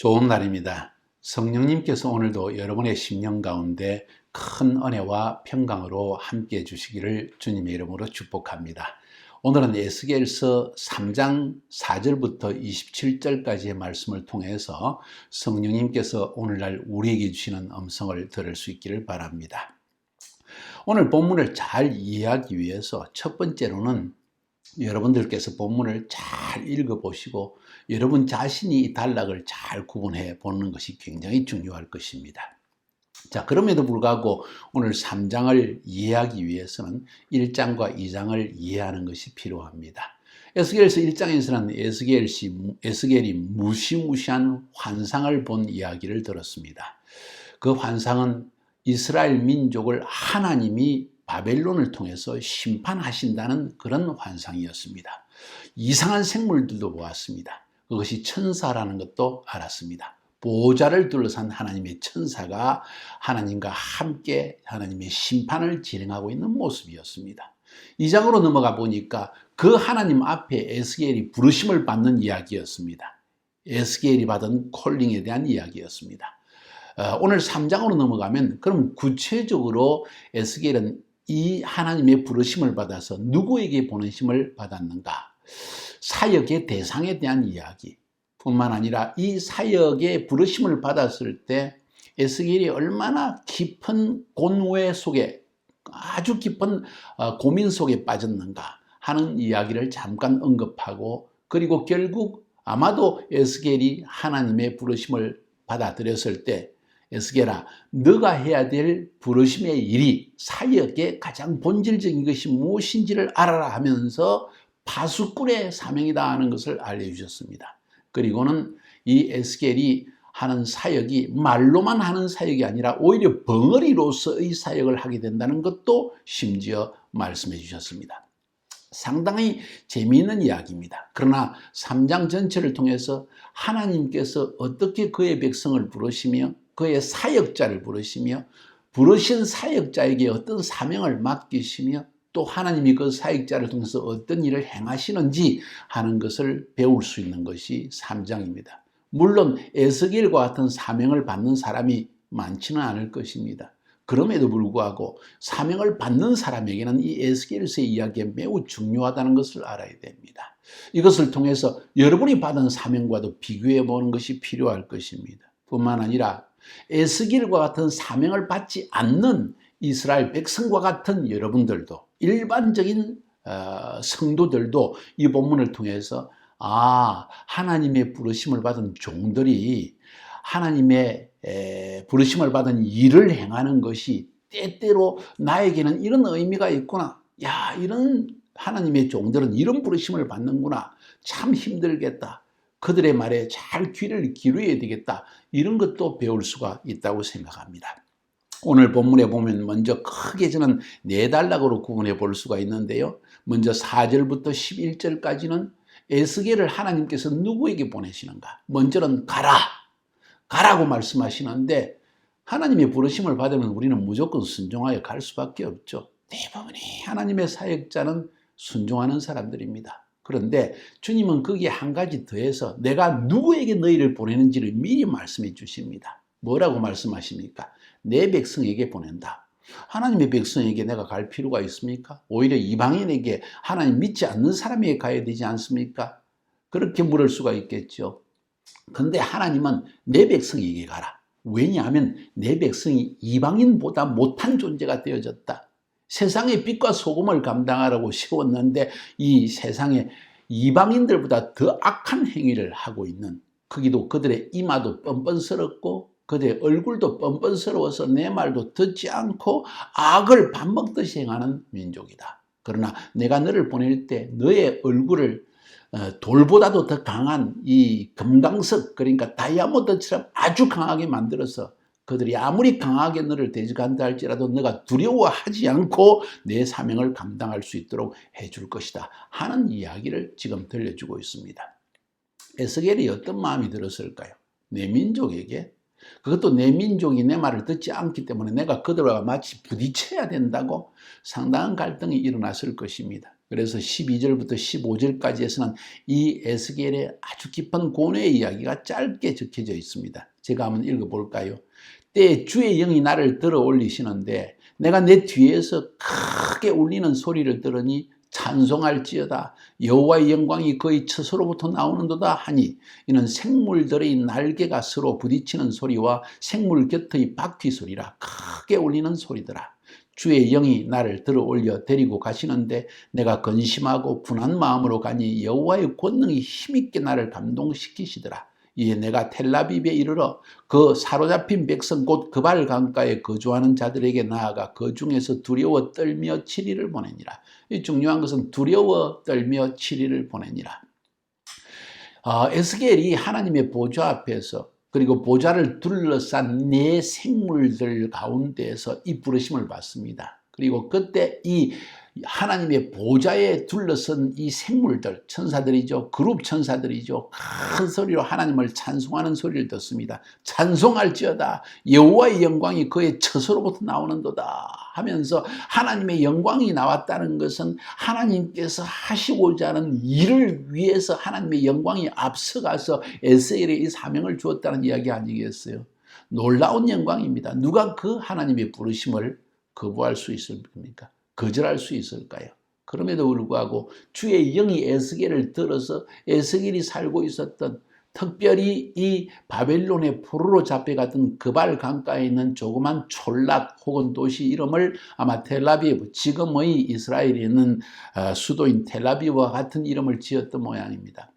좋은 날입니다. 성령님께서 오늘도 여러분의 심령 가운데 큰 은혜와 평강으로 함께 해주시기를 주님의 이름으로 축복합니다. 오늘은 에스겔서 3장 4절부터 27절까지의 말씀을 통해서 성령님께서 오늘날 우리에게 주시는 음성을 들을 수 있기를 바랍니다. 오늘 본문을 잘 이해하기 위해서 첫 번째로는 여러분들께서 본문을 잘 읽어보시고 여러분 자신이 이 단락을 잘 구분해 보는 것이 굉장히 중요할 것입니다. 자, 그럼에도 불구하고 오늘 3장을 이해하기 위해서는 1장과 2장을 이해하는 것이 필요합니다. 에스겔서 1장에서는 에스겔이 무시무시한 환상을 본 이야기를 들었습니다. 그 환상은 이스라엘 민족을 하나님이 바벨론을 통해서 심판하신다는 그런 환상이었습니다. 이상한 생물들도 보았습니다. 그것이 천사라는 것도 알았습니다. 보호자를 둘러싼 하나님의 천사가 하나님과 함께 하나님의 심판을 진행하고 있는 모습이었습니다. 2장으로 넘어가 보니까 그 하나님 앞에 에스겔이 부르심을 받는 이야기였습니다. 에스겔이 받은 콜링에 대한 이야기였습니다. 오늘 3장으로 넘어가면 그럼 구체적으로 에스겔은 이 하나님의 부르심을 받아서 누구에게 보내심을 받았는가? 사역의 대상에 대한 이야기 뿐만 아니라 이 사역의 부르심을 받았을 때 에스겔이 얼마나 깊은 곤외 속에 아주 깊은 고민 속에 빠졌는가 하는 이야기를 잠깐 언급하고, 그리고 결국 아마도 에스겔이 하나님의 부르심을 받아들였을 때 에스겔아, 너가 해야 될 부르심의 일이 사역의 가장 본질적인 것이 무엇인지를 알아라 하면서 파수꾼의 사명이다 하는 것을 알려주셨습니다. 그리고는 이 에스겔이 하는 사역이 말로만 하는 사역이 아니라 오히려 벙어리로서의 사역을 하게 된다는 것도 심지어 말씀해 주셨습니다. 상당히 재미있는 이야기입니다. 그러나 3장 전체를 통해서 하나님께서 어떻게 그의 백성을 부르시며 그의 사역자를 부르시며 부르신 사역자에게 어떤 사명을 맡기시며 또 하나님이 그 사역자를 통해서 어떤 일을 행하시는지 하는 것을 배울 수 있는 것이 3장입니다. 물론 에스겔과 같은 사명을 받는 사람이 많지는 않을 것입니다. 그럼에도 불구하고 사명을 받는 사람에게는 이 에스겔서의 이야기가 매우 중요하다는 것을 알아야 됩니다. 이것을 통해서 여러분이 받은 사명과도 비교해 보는 것이 필요할 것입니다. 뿐만 아니라 에스겔과 같은 사명을 받지 않는 이스라엘 백성과 같은 여러분들도, 일반적인 성도들도 이 본문을 통해서 하나님의 부르심을 받은 종들이 하나님의 부르심을 받은 일을 행하는 것이 때때로 나에게는 이런 의미가 있구나. 야, 이런 하나님의 종들은 이런 부르심을 받는구나. 참 힘들겠다. 그들의 말에 잘 귀를 기울여야 되겠다. 이런 것도 배울 수가 있다고 생각합니다. 오늘 본문에 보면 먼저 크게 저는 4단락으로 구분해 볼 수가 있는데요. 먼저 4절부터 11절까지는 에스겔을 하나님께서 누구에게 보내시는가? 먼저는 가라고 말씀하시는데, 하나님의 부르심을 받으면 우리는 무조건 순종하여 갈 수밖에 없죠. 대부분의 하나님의 사역자는 순종하는 사람들입니다. 그런데 주님은 거기에 한 가지 더해서 내가 누구에게 너희를 보내는지를 미리 말씀해 주십니다. 뭐라고 말씀하십니까? 내 백성에게 보낸다. 하나님의 백성에게 내가 갈 필요가 있습니까? 오히려 이방인에게, 하나님 믿지 않는 사람에게 가야 되지 않습니까? 그렇게 물을 수가 있겠죠. 그런데 하나님은 내 백성에게 가라. 왜냐하면 내 백성이 이방인보다 못한 존재가 되어졌다. 세상의 빛과 소금을 감당하라고 세웠는데 이 세상에 이방인들보다 더 악한 행위를 하고 있는, 거기도 그들의 이마도 뻔뻔스럽고 그들의 얼굴도 뻔뻔스러워서 내 말도 듣지 않고 악을 밥 먹듯이 행하는 민족이다. 그러나 내가 너를 보낼 때 너의 얼굴을 돌보다도 더 강한 이 금강석, 그러니까 다이아몬드처럼 아주 강하게 만들어서 그들이 아무리 강하게 너를 대적한다 할지라도 너가 두려워하지 않고 내 사명을 감당할 수 있도록 해줄 것이다 하는 이야기를 지금 들려주고 있습니다. 에스겔이 어떤 마음이 들었을까요? 내 민족에게, 그것도 내 민족이 내 말을 듣지 않기 때문에 내가 그들과 마치 부딪혀야 된다고 상당한 갈등이 일어났을 것입니다. 그래서 12절부터 15절까지에서는 이 에스겔의 아주 깊은 고뇌의 이야기가 짧게 적혀져 있습니다. 제가 한번 읽어볼까요? 때에 주의 영이 나를 들어 올리시는데 내가 내 뒤에서 크게 울리는 소리를 들으니 찬송할지어다. 여호와의 영광이 그의 처소로부터 나오는도다 하니 이는 생물들의 날개가 서로 부딪히는 소리와 생물 곁의 바퀴 소리라. 크게 울리는 소리더라. 주의 영이 나를 들어 올려 데리고 가시는데 내가 근심하고 분한 마음으로 가니 여호와의 권능이 힘있게 나를 감동시키시더라. 이에 내가 텔라비브에 이르러 그 사로잡힌 백성 곧 그발 강가에 거주하는 자들에게 나아가 그 중에서 두려워 떨며 7일을 보내니라. 이 중요한 것은 두려워 떨며 7일을 보내니라. 에스겔이 하나님의 보좌 앞에서 그리고 보좌를 둘러싼 네 생물들 가운데에서 이 부르심을 받습니다. 그리고 그때 이 하나님의 보좌에 둘러선 이 생물들, 천사들이죠. 그룹 천사들이죠. 큰 소리로 하나님을 찬송하는 소리를 듣습니다. 찬송할지어다. 여호와의 영광이 그의 처소로부터 나오는도다 하면서 하나님의 영광이 나왔다는 것은 하나님께서 하시고자 하는 일을 위해서 하나님의 영광이 앞서가서 에스겔에 이 사명을 주었다는 이야기 아니겠어요? 놀라운 영광입니다. 누가 그 하나님의 부르심을 거부할 수 있을 겁니까? 거절할 수 있을까요? 그럼에도 불구하고 주의 영이 에스겔을 들어서 에스겔이 살고 있었던 특별히 이 바벨론의 포로로 잡혀갔던 그발 강가에 있는 조그만 촌락 혹은 도시 이름을 아마 텔라비브, 지금의 이스라엘에 있는 수도인 텔라비브와 같은 이름을 지었던 모양입니다.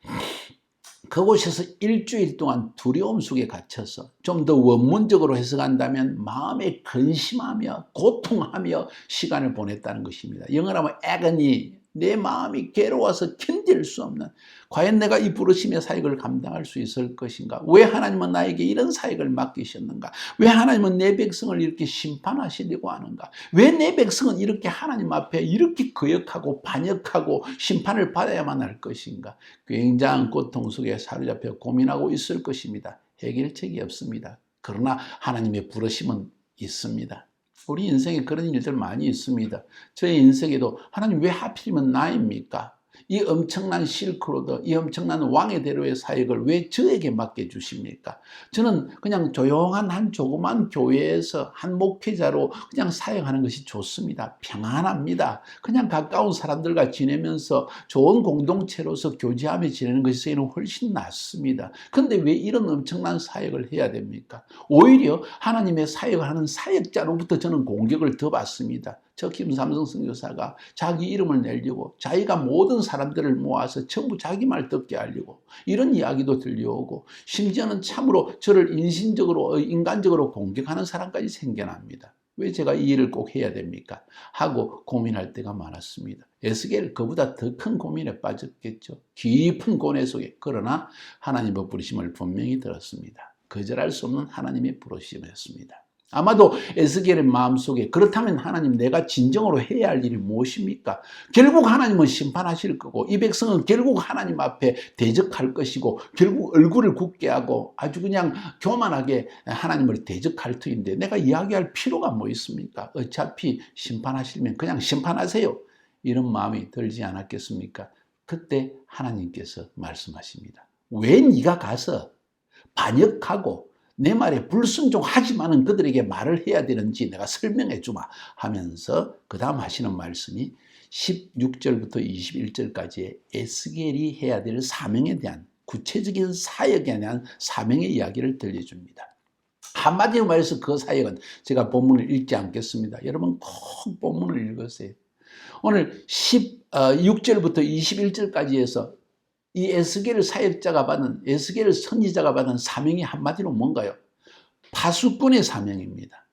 그곳에서 일주일 동안 두려움 속에 갇혀서 좀 더 원문적으로 해석한다면 마음에 근심하며 고통하며 시간을 보냈다는 것입니다. 영어로 하면 agony, 내 마음이 괴로워서 견딜 수 없는, 과연 내가 이 부르심의 사역을 감당할 수 있을 것인가? 왜 하나님은 나에게 이런 사역을 맡기셨는가? 왜 하나님은 내 백성을 이렇게 심판하시려고 하는가? 왜 내 백성은 이렇게 하나님 앞에 이렇게 거역하고 반역하고 심판을 받아야만 할 것인가? 굉장한 고통 속에 사로잡혀 고민하고 있을 것입니다. 해결책이 없습니다. 그러나 하나님의 부르심은 있습니다. 우리 인생에 그런 일들 많이 있습니다. 저의 인생에도 하나님 왜 하필이면 나입니까? 이 엄청난 실크로드, 이 엄청난 왕의 대로의 사역을 왜 저에게 맡겨주십니까? 저는 그냥 조용한 한 조그만 교회에서 한 목회자로 그냥 사역하는 것이 좋습니다. 평안합니다. 그냥 가까운 사람들과 지내면서 좋은 공동체로서 교제하며 지내는 것이 저희는 훨씬 낫습니다. 그런데 왜 이런 엄청난 사역을 해야 됩니까? 오히려 하나님의 사역을 하는 사역자로부터 저는 공격을 더 받습니다. 저 김삼성 선교사가 자기 이름을 내려고 자기가 모든 사람들을 모아서 전부 자기 말 듣게 하려고 이런 이야기도 들려오고 심지어는 참으로 저를 인간적으로 공격하는 사람까지 생겨납니다. 왜 제가 이 일을 꼭 해야 됩니까? 하고 고민할 때가 많았습니다. 에스겔 그보다 더 큰 고민에 빠졌겠죠. 깊은 고뇌 속에. 그러나 하나님의 부르심을 분명히 들었습니다. 거절할 수 없는 하나님의 부르심이었습니다. 아마도 에스겔의 마음속에 그렇다면 하나님 내가 진정으로 해야 할 일이 무엇입니까? 결국 하나님은 심판하실 거고 이 백성은 결국 하나님 앞에 대적할 것이고 결국 얼굴을 굳게 하고 아주 그냥 교만하게 하나님을 대적할 터인데 내가 이야기할 필요가 뭐 있습니까? 어차피 심판하시면 그냥 심판하세요. 이런 마음이 들지 않았겠습니까? 그때 하나님께서 말씀하십니다. 왜 네가 가서 반역하고 내 말에 불순종하지만은 그들에게 말을 해야 되는지 내가 설명해 주마 하면서 그 다음 하시는 말씀이 16절부터 21절까지의 에스겔이 해야 될 사명에 대한 구체적인 사역에 대한 사명의 이야기를 들려줍니다. 한마디로 말해서 그 사역은 제가 본문을 읽지 않겠습니다. 여러분 꼭 본문을 읽으세요. 오늘 16절부터 21절까지 해서 이 에스겔 사역자가 받은, 에스겔 선지자가 받은 사명이 한마디로 뭔가요? 파수꾼의 사명입니다.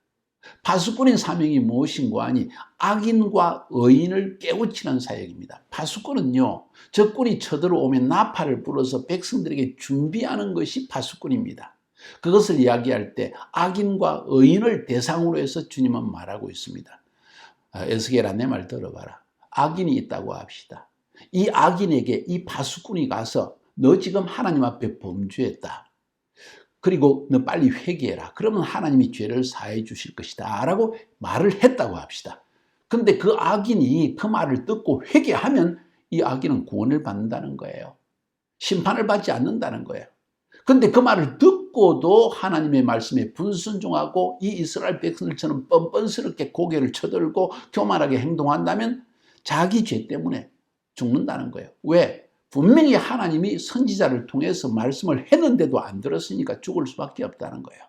파수꾼의 사명이 무엇인고 하니 악인과 의인을 깨우치는 사역입니다. 파수꾼은요, 적군이 쳐들어오면 나팔을 불어서 백성들에게 준비하는 것이 파수꾼입니다. 그것을 이야기할 때 악인과 의인을 대상으로 해서 주님은 말하고 있습니다. 에스겔아 내 말 들어봐라. 악인이 있다고 합시다. 이 악인에게 이 파수꾼이 가서 너 지금 하나님 앞에 범죄했다. 그리고 너 빨리 회개해라. 그러면 하나님이 죄를 사해 주실 것이다 라고 말을 했다고 합시다. 근데 그 악인이 그 말을 듣고 회개하면 이 악인은 구원을 받는다는 거예요. 심판을 받지 않는다는 거예요. 근데 그 말을 듣고도 하나님의 말씀에 불순종하고 이 이스라엘 백성들처럼 뻔뻔스럽게 고개를 쳐들고 교만하게 행동한다면 자기 죄 때문에 죽는다는 거예요. 왜? 분명히 하나님이 선지자를 통해서 말씀을 했는데도 안 들었으니까 죽을 수밖에 없다는 거예요.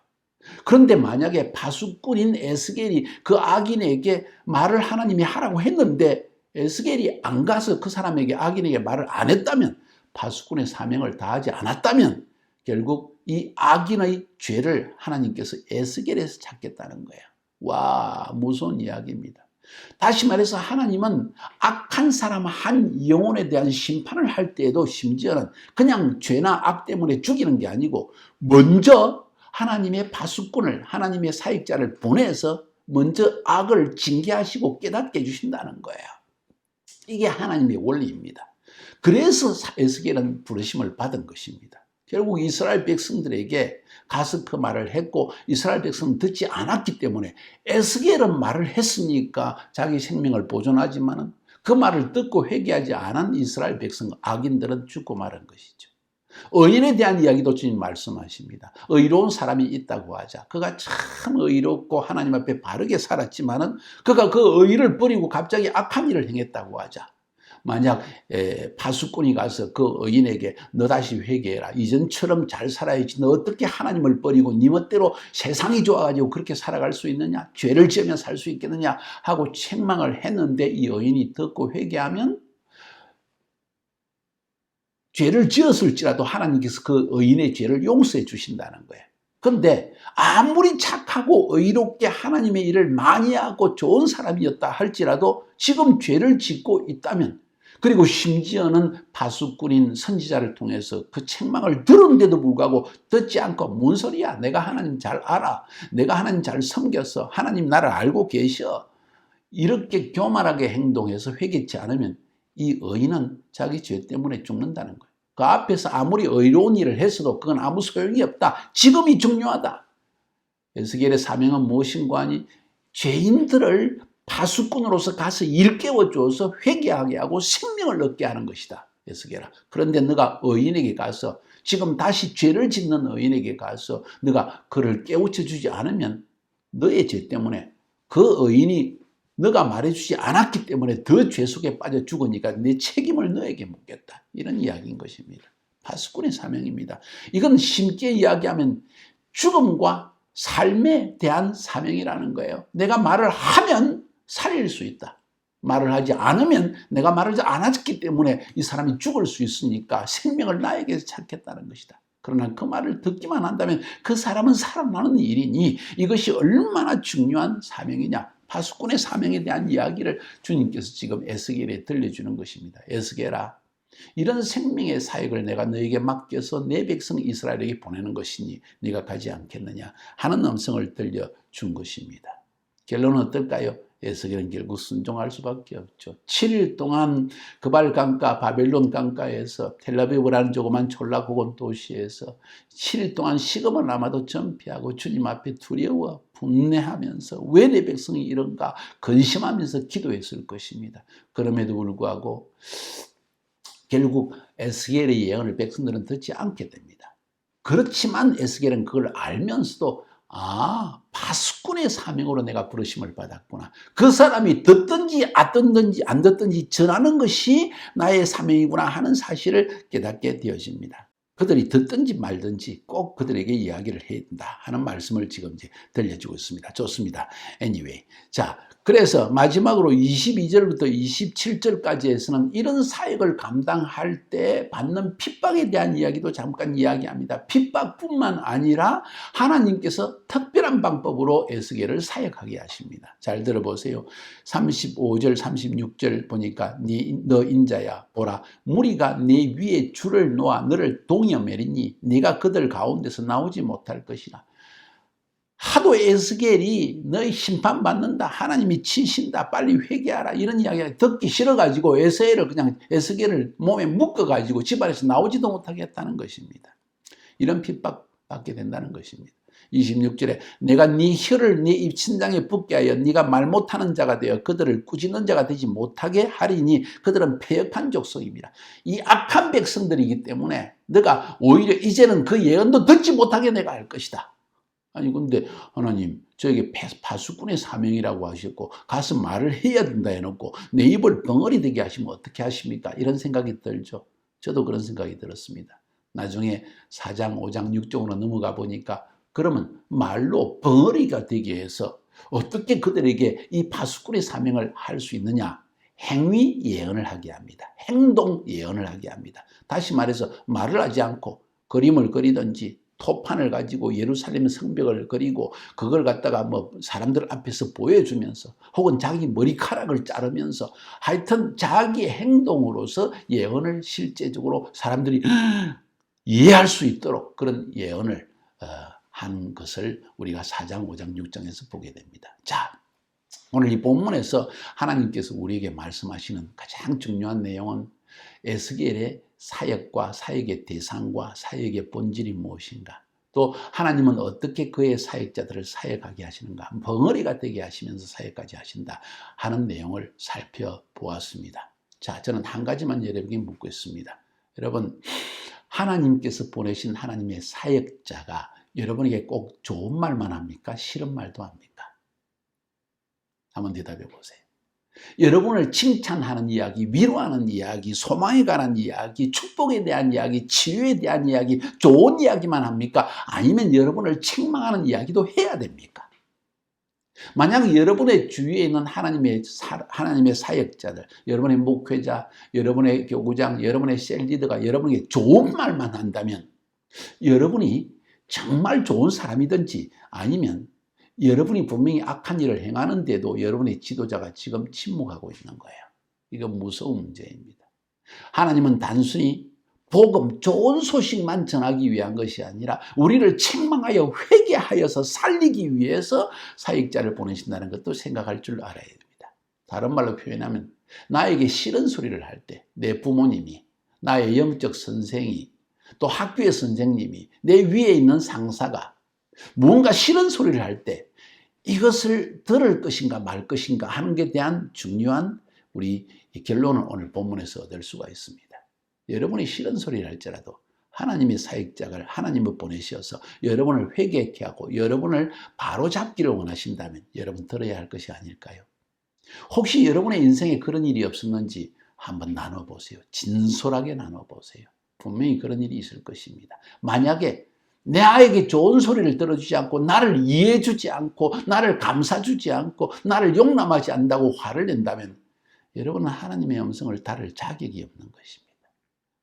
그런데 만약에 파수꾼인 에스겔이 그 악인에게 말을 하나님이 하라고 했는데 에스겔이 안 가서 그 사람에게 악인에게 말을 안 했다면, 파수꾼의 사명을 다하지 않았다면 결국 이 악인의 죄를 하나님께서 에스겔에서 찾겠다는 거예요. 와, 무서운 이야기입니다. 다시 말해서 하나님은 악한 사람 한 영혼에 대한 심판을 할 때에도 심지어는 그냥 죄나 악 때문에 죽이는 게 아니고 먼저 하나님의 파수꾼을, 하나님의 사역자를 보내서 먼저 악을 징계하시고 깨닫게 해주신다는 거예요. 이게 하나님의 원리입니다. 그래서 에스겔은 부르심을 받은 것입니다. 결국 이스라엘 백성들에게 가서 그 말을 했고 이스라엘 백성은 듣지 않았기 때문에 에스겔은 말을 했으니까 자기 생명을 보존하지만 그 말을 듣고 회개하지 않은 이스라엘 백성 악인들은 죽고 말한 것이죠. 의인에 대한 이야기도 주님 말씀하십니다. 의로운 사람이 있다고 하자. 그가 참 의롭고 하나님 앞에 바르게 살았지만은 그가 그 의를 버리고 갑자기 악한 일을 행했다고 하자. 만약 파수꾼이 가서 그 의인에게 너 다시 회개해라. 이전처럼 잘 살아야지. 너 어떻게 하나님을 버리고 네 멋대로 세상이 좋아가지고 그렇게 살아갈 수 있느냐? 죄를 지으며 살 수 있겠느냐? 하고 책망을 했는데 이 의인이 듣고 회개하면 죄를 지었을지라도 하나님께서 그 의인의 죄를 용서해 주신다는 거예요. 그런데 아무리 착하고 의롭게 하나님의 일을 많이 하고 좋은 사람이었다 할지라도 지금 죄를 짓고 있다면, 그리고 심지어는 파수꾼인 선지자를 통해서 그 책망을 들었는데도 불구하고 듣지 않고 뭔 소리야, 내가 하나님 잘 알아, 내가 하나님 잘 섬겼어, 하나님 나를 알고 계셔, 이렇게 교만하게 행동해서 회개치 않으면 이 의인은 자기 죄 때문에 죽는다는 거예요. 그 앞에서 아무리 의로운 일을 했어도 그건 아무 소용이 없다. 지금이 중요하다. 에스겔의 사명은 무엇인가 하니 죄인들을 파수꾼으로서 가서 일깨워줘서 회개하게 하고 생명을 얻게 하는 것이다. 에스겔아. 그런데 너가 의인에게 가서, 지금 다시 죄를 짓는 의인에게 가서 너가 그를 깨우쳐 주지 않으면 너의 죄 때문에 그 의인이 너가 말해주지 않았기 때문에 더 죄 속에 빠져 죽으니까 내 책임을 너에게 묻겠다. 이런 이야기인 것입니다. 파수꾼의 사명입니다. 이건 쉽게 이야기하면 죽음과 삶에 대한 사명이라는 거예요. 내가 말을 하면 살릴 수 있다. 말을 하지 않으면, 내가 말을 안 했기 때문에 이 사람이 죽을 수 있으니까 생명을 나에게서 찾겠다는 것이다. 그러나 그 말을 듣기만 한다면 그 사람은 살아나는 일이니 이것이 얼마나 중요한 사명이냐. 파수꾼의 사명에 대한 이야기를 주님께서 지금 에스겔에 들려주는 것입니다. 에스겔아, 이런 생명의 사역을 내가 너에게 맡겨서 내 백성 이스라엘에게 보내는 것이니 네가 가지 않겠느냐 하는 음성을 들려준 것입니다. 결론은 어떨까요? 에스겔은 결국 순종할 수밖에 없죠. 7일 동안 그발 강가, 바벨론 강가에서, 텔아비브라는 조그만 촌락고건 도시에서 7일 동안 식음을 아마도 전폐하고 주님 앞에 두려워 분내하면서 왜 내 백성이 이런가 근심하면서 기도했을 것입니다. 그럼에도 불구하고 결국 에스겔의 예언을 백성들은 듣지 않게 됩니다. 그렇지만 에스겔은 그걸 알면서도 파수꾼의 사명으로 내가 부르심을 받았구나. 그 사람이 듣든지 안 듣든지 전하는 것이 나의 사명이구나 하는 사실을 깨닫게 되어집니다. 그들이 듣든지 말든지 꼭 그들에게 이야기를 해야 된다 하는 말씀을 지금 이제 들려주고 있습니다. 좋습니다. Anyway. 자, 그래서 마지막으로 22절부터 27절까지에서는 이런 사역을 감당할 때 받는 핍박에 대한 이야기도 잠깐 이야기합니다. 핍박뿐만 아니라 하나님께서 특별한 방법으로 에스겔을 사역하게 하십니다. 잘 들어보세요. 35절, 36절 보니까 너 인자야 보라 무리가 네 위에 줄을 놓아 너를 동여 매리니 네가 그들 가운데서 나오지 못할 것이라. 하도 에스겔이 너희 심판받는다, 하나님이 치신다, 빨리 회개하라 이런 이야기가 듣기 싫어가지고 에스겔을 몸에 묶어가지고 집안에서 나오지도 못하게 했다는 것입니다. 이런 핍박 받게 된다는 것입니다. 26절에 내가 네 혀를 네 입신장에 붙게 하여 네가 말 못하는 자가 되어 그들을 꾸짖는 자가 되지 못하게 하리니 그들은 패역한 족속입니다. 이 악한 백성들이기 때문에 내가 오히려 이제는 그 예언도 듣지 못하게 내가 할 것이다. 아니 근데 하나님 저에게 파수꾼의 사명이라고 하셨고 가서 말을 해야 된다 해놓고 내 입을 벙어리 되게 하시면 어떻게 하십니까? 이런 생각이 들죠. 저도 그런 생각이 들었습니다. 나중에 4장, 5장, 6장으로 넘어가 보니까 그러면 말로 벙어리가 되게 해서 어떻게 그들에게 이 파수꾼의 사명을 할 수 있느냐? 행위 예언을 하게 합니다. 행동 예언을 하게 합니다. 다시 말해서 말을 하지 않고 그림을 그리든지 토판을 가지고 예루살렘 성벽을 그리고 그걸 갖다가 뭐 사람들 앞에서 보여주면서 혹은 자기 머리카락을 자르면서 하여튼 자기 행동으로서 예언을 실제적으로 사람들이 이해할 수 있도록 그런 예언을 한 것을 우리가 4장, 5장, 6장에서 보게 됩니다. 자, 오늘 이 본문에서 하나님께서 우리에게 말씀하시는 가장 중요한 내용은 에스겔의 사역과 사역의 대상과 사역의 본질이 무엇인가, 또 하나님은 어떻게 그의 사역자들을 사역하게 하시는가, 벙어리가 되게 하시면서 사역까지 하신다 하는 내용을 살펴보았습니다. 자, 저는 한 가지만 여러분에게 묻겠습니다. 여러분, 하나님께서 보내신 하나님의 사역자가 여러분에게 꼭 좋은 말만 합니까? 싫은 말도 합니까? 한번 대답해 보세요. 여러분을 칭찬하는 이야기, 위로하는 이야기, 소망에 관한 이야기, 축복에 대한 이야기, 치유에 대한 이야기, 좋은 이야기만 합니까? 아니면 여러분을 책망하는 이야기도 해야 됩니까? 만약 여러분의 주위에 있는 하나님의 사역자들, 여러분의 목회자, 여러분의 교구장, 여러분의 셀리더가 여러분에게 좋은 말만 한다면 여러분이 정말 좋은 사람이든지 아니면 여러분이 분명히 악한 일을 행하는데도 여러분의 지도자가 지금 침묵하고 있는 거예요. 이건 무서운 문제입니다. 하나님은 단순히 복음, 좋은 소식만 전하기 위한 것이 아니라 우리를 책망하여 회개하여서 살리기 위해서 사역자를 보내신다는 것도 생각할 줄 알아야 됩니다. 다른 말로 표현하면 나에게 싫은 소리를 할 때 내 부모님이, 나의 영적 선생이, 또 학교의 선생님이, 내 위에 있는 상사가 무언가 싫은 소리를 할 때 이것을 들을 것인가 말 것인가 하는 것에 대한 중요한 우리 결론을 오늘 본문에서 얻을 수가 있습니다. 여러분이 싫은 소리를 할지라도 하나님의 사역자를 하나님을 보내셔서 여러분을 회개케 하고 여러분을 바로잡기를 원하신다면 여러분 들어야 할 것이 아닐까요? 혹시 여러분의 인생에 그런 일이 없었는지 한번 나눠보세요. 진솔하게 나눠보세요. 분명히 그런 일이 있을 것입니다. 만약에 나에게 좋은 소리를 들어주지 않고 나를 이해해주지 않고 나를 감싸주지 않고 나를 용납하지 않는다고 화를 낸다면 여러분은 하나님의 음성을 다룰 자격이 없는 것입니다.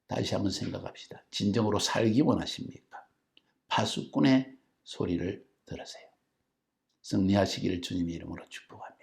다시 한번 생각합시다. 진정으로 살기 원하십니까? 파수꾼의 소리를 들으세요. 승리하시기를 주님의 이름으로 축복합니다.